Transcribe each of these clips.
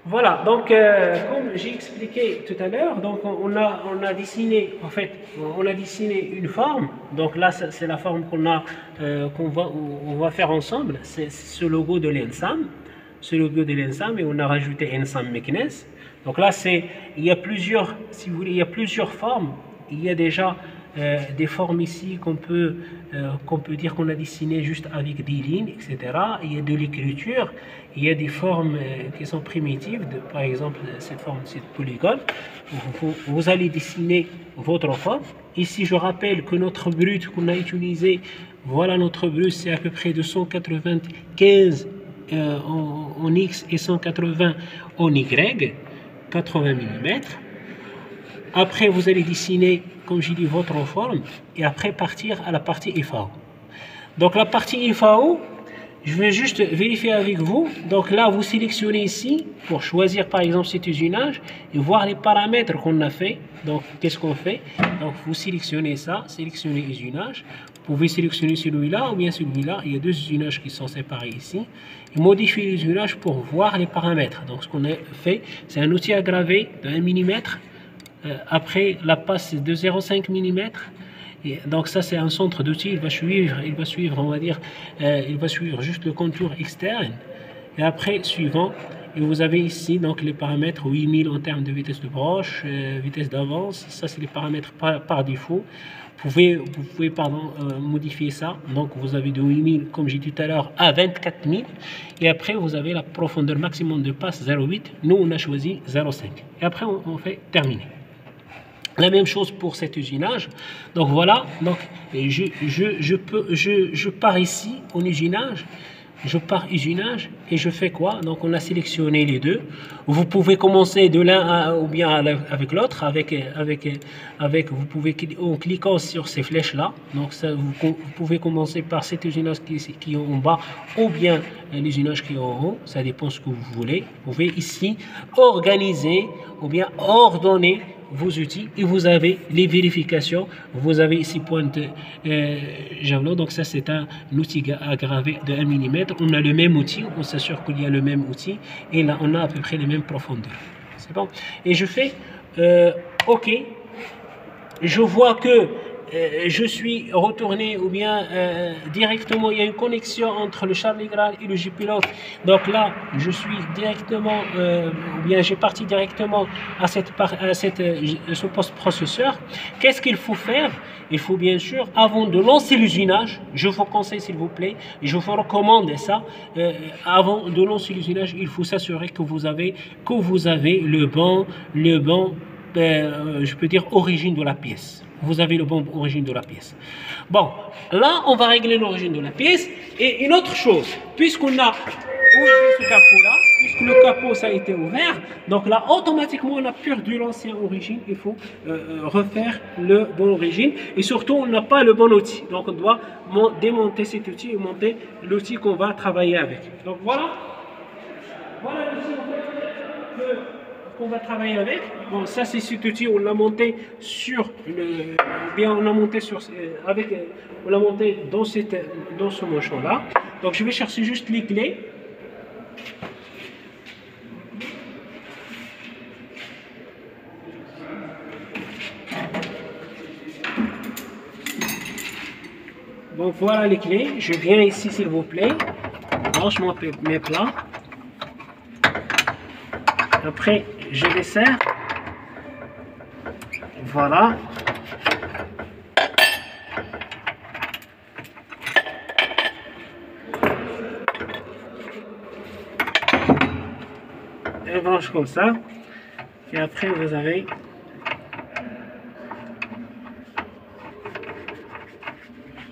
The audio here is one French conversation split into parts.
Voilà, donc comme j'ai expliqué tout à l'heure, donc on a dessiné, en fait, on a dessiné une forme. Donc là, c'est la forme on va faire ensemble. C'est ce logo de l'ENSAM, ce logo de l'ENSAM, et on a rajouté ENSAM Meknes. Donc là, il y a plusieurs, si vous voulez, il y a plusieurs formes. Il y a déjà des formes ici qu'on peut dire qu'on a dessiné juste avec des lignes, etc. Il y a de l'écriture, il y a des formes qui sont primitives, par exemple cette forme, c'est polygone. Vous allez dessiner votre forme. Ici, je rappelle que notre brut qu'on a utilisé, voilà notre brut, c'est à peu près de 195 en X et 180 en Y, 80 mm. Après, vous allez dessiner, comme j'ai dit, votre forme et après partir à la partie FAO. Donc la partie FAO, je vais juste vérifier avec vous. Donc là, vous sélectionnez ici pour choisir par exemple cet usinage et voir les paramètres qu'on a fait. Donc qu'est-ce qu'on fait? Donc vous sélectionnez ça, sélectionnez usinage. Vous pouvez sélectionner celui-là ou bien celui-là. Il y a deux usinages qui sont séparés ici. Et modifier l'usinage pour voir les paramètres. Donc ce qu'on a fait, c'est un outil à graver de 1 mm. Après, la passe c'est de 0,5 mm. Et donc ça c'est un centre d'outils, il va suivre, on va dire, il va suivre juste le contour externe. Et après, suivant, et vous avez ici donc les paramètres 8000 en termes de vitesse de broche, vitesse d'avance. Ça c'est les paramètres par défaut. Vous pouvez modifier ça. Donc vous avez de 8000, comme j'ai dit tout à l'heure, à 24 000. Et après vous avez la profondeur maximum de passe 0,8. Nous on a choisi 0,5. Et après on fait terminer. La même chose pour cet usinage. Donc voilà, donc je pars ici en usinage. Je pars usinage et je fais quoi? Donc on a sélectionné les deux. Vous pouvez commencer de l'un ou bien avec l'autre, vous pouvez en cliquant sur ces flèches là. Donc ça, vous pouvez commencer par cet usinage qui est en bas ou bien l'usinage qui est en haut. Ça dépend ce que vous voulez. Vous pouvez ici organiser ou bien ordonner vos outils et vous avez les vérifications. Vous avez ici pointe javelot, donc ça c'est un outil à graver de 1 mm. On a le même outil, on s'assure qu'il y a le même outil et là on a à peu près les mêmes profondeurs. C'est bon. Et je fais OK. Je vois que je suis retourné ou bien directement, il y a une connexion entre le Charlie Graal et le J-Pilote. Donc là, je suis directement, ou bien j'ai parti directement à ce post-processeur. Qu'est-ce qu'il faut faire? Il faut bien sûr, avant de lancer l'usinage, je vous conseille s'il vous plaît, et je vous recommande ça, avant de lancer l'usinage, il faut s'assurer que vous avez le bon, je peux dire, origine de la pièce. Vous avez le bon origine de la pièce. Bon, là, on va régler l'origine de la pièce. Et une autre chose, puisqu'on a ouvert ce capot-là, puisque le capot, ça a été ouvert, donc là, automatiquement, on a perdu l'ancienne origine. Il faut refaire le bon origine. Et surtout, on n'a pas le bon outil. Donc, on doit démonter cet outil et monter l'outil qu'on va travailler avec. Donc, voilà l'outil, en fait, qu'on va travailler avec. Bon, ça c'est cet outil, on l'a monté sur on l'a monté dans ce manchon là. Donc je vais chercher juste les clés. Bon, voilà les clés. Je viens ici s'il vous plaît. Branche mes plats. Après, je les serre. Voilà. Et branche comme ça. Et après, vous avez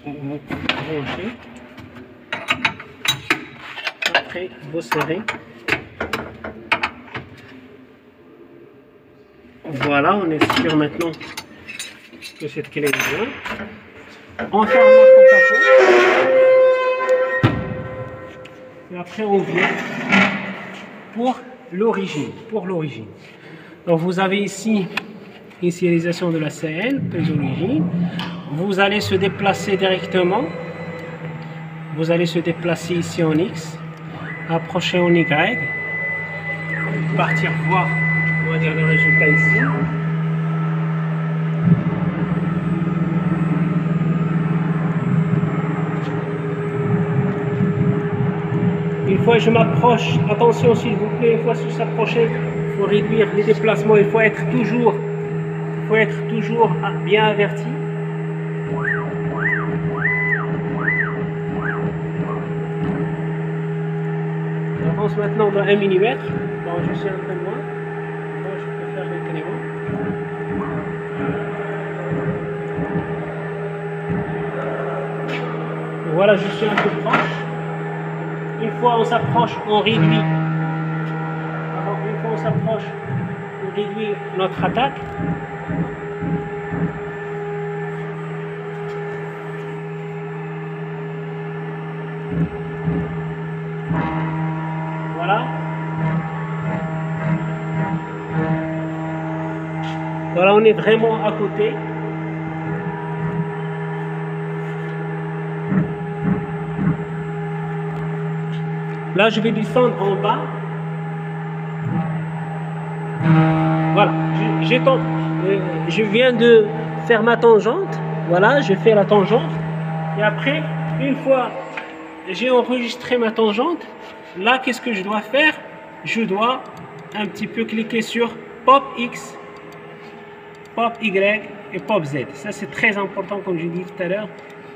vous branchez. Après, vous serrez. Voilà, on est sûr maintenant que cette clé est bien. On ferme notre capot. Et après, on vient pour l'origine. Donc, vous avez ici initialisation de la CL, prise origine. Vous allez se déplacer directement. Vous allez se déplacer ici en X, approcher en Y. partir voir, on va dire, le résultat ici. Une fois je m'approche, attention s'il vous plaît, une fois se s'approcher, il faut réduire les déplacements, il faut être toujours bien averti. J'avance maintenant dans 1 mm. Bon, je suis un peu loin. Bon, je peux faire l'incrément. Voilà, je suis un peu proche. Une fois on s'approche, on réduit. Alors, une fois on s'approche, on réduit notre attaque. Voilà. Voilà, on est vraiment à côté. Là, je vais descendre en bas. Voilà, je viens de faire ma tangente. Voilà, je fais la tangente. Et après, une fois j'ai enregistré ma tangente, là, qu'est-ce que je dois faire? Je dois un petit peu cliquer sur Pop X, Pop Y et Pop Z. Ça, c'est très important, comme je dis tout à l'heure.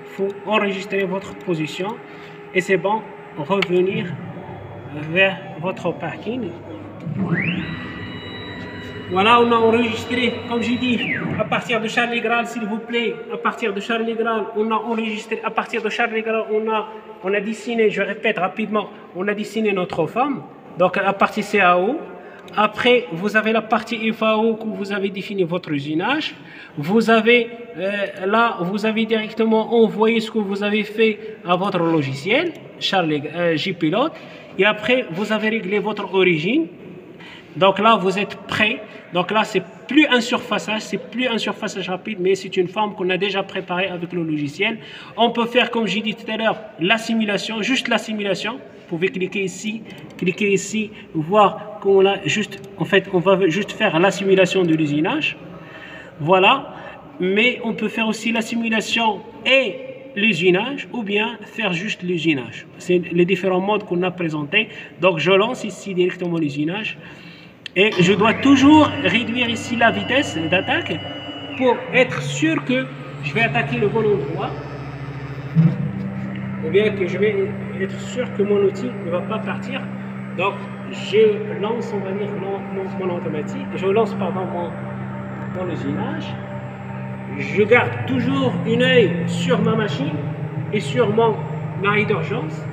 Il faut enregistrer votre position et c'est bon, revenir vers votre parking. Voilà, on a enregistré, comme j'ai dit, à partir de Charles de Gaulle, s'il vous plaît, à partir de Charles de Gaulle, on a enregistré, à partir de Charles de Gaulle, on a dessiné, je répète rapidement, on a dessiné notre forme, donc la partie CAO. Après, vous avez la partie FAO que vous avez défini votre usinage. Vous avez là, vous avez directement envoyé ce que vous avez fait à votre logiciel, JPilot. Et après, vous avez réglé votre origine. Donc là, vous êtes prêt. Donc là, c'est plus un surfaçage rapide, mais c'est une forme qu'on a déjà préparée avec le logiciel. On peut faire, comme j'ai dit tout à l'heure, la simulation, juste la simulation. Vous pouvez cliquer ici, voir qu'on a juste, en fait, on va juste faire la simulation de l'usinage. Voilà. Mais on peut faire aussi la simulation et l'usinage, ou bien faire juste l'usinage. C'est les différents modes qu'on a présentés. Donc je lance ici directement l'usinage. Et je dois toujours réduire ici la vitesse d'attaque pour être sûr que je vais attaquer le bon endroit. Ou bien que je vais être sûr que mon outil ne va pas partir. Donc je lance, on va dire, mon automatique. Je lance pardon mon usinage. Je garde toujours un œil sur ma machine et sur mon arrêt d'urgence.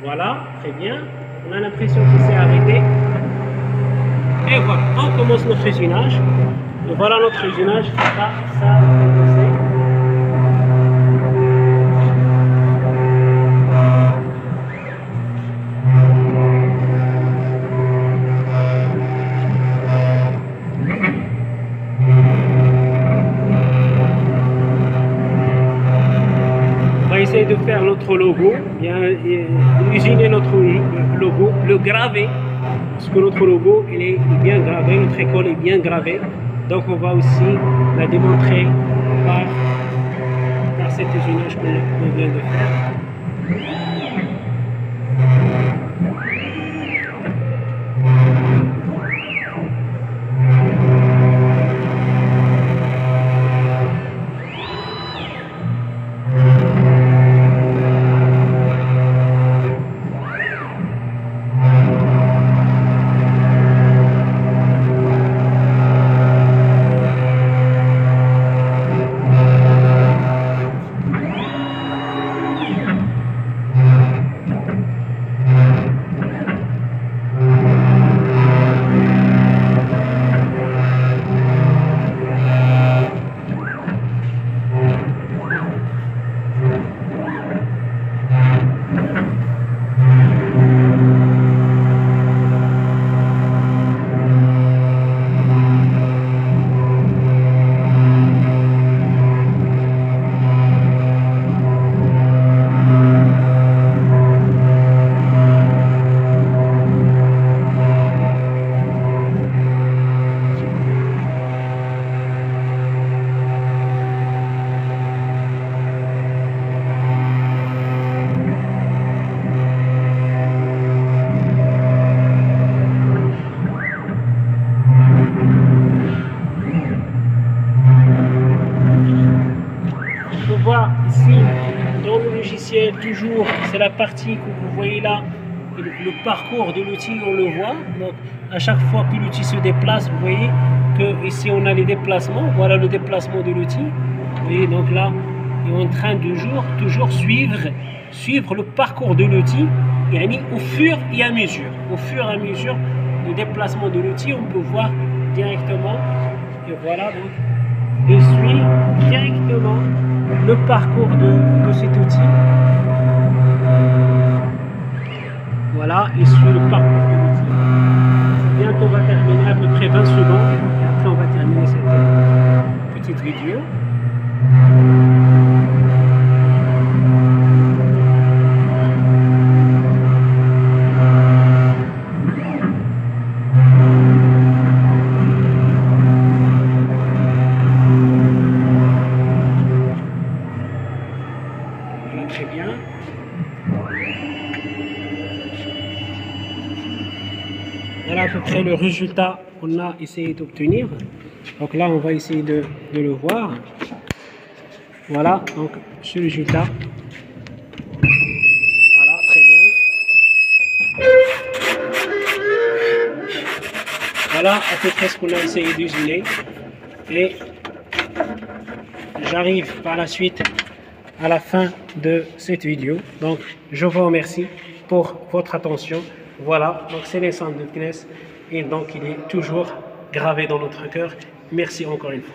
Voilà, très bien. On a l'impression qu'il s'est arrêté. Et voilà, on commence notre usinage. Et voilà notre usinage. Ça a commencé. Essayer de faire notre logo, bien usiner notre logo, le graver, parce que notre logo il est bien gravé, notre école est bien gravée, donc on va aussi la démontrer par cet usinage qu'on vient de faire. fait toujours, c'est la partie que vous voyez là, le parcours de l'outil, on le voit. Donc à chaque fois que l'outil se déplace, vous voyez que ici on a les déplacements. Voilà le déplacement de l'outil. Vous voyez, donc là, il est en train de toujours suivre le parcours de l'outil, au fur et à mesure. Au fur et à mesure du déplacement de l'outil, on peut voir directement. Et voilà, donc il suit directement le parcours de cet outil. Voilà, il suit le parcours de l'outil. Bientôt on va terminer, à peu près 20 secondes, et après on va terminer cette petite vidéo. Voilà, très bien. Voilà à peu près le résultat qu'on a essayé d'obtenir. Donc là, on va essayer de le voir. Voilà, donc ce résultat. Voilà, très bien. Voilà à peu près ce qu'on a essayé d'usiner. Et j'arrive par la suite à la fin de cette vidéo. Donc, je vous remercie pour votre attention. Voilà, donc c'est l'essence de CNES et donc il est toujours gravé dans notre cœur. Merci encore une fois.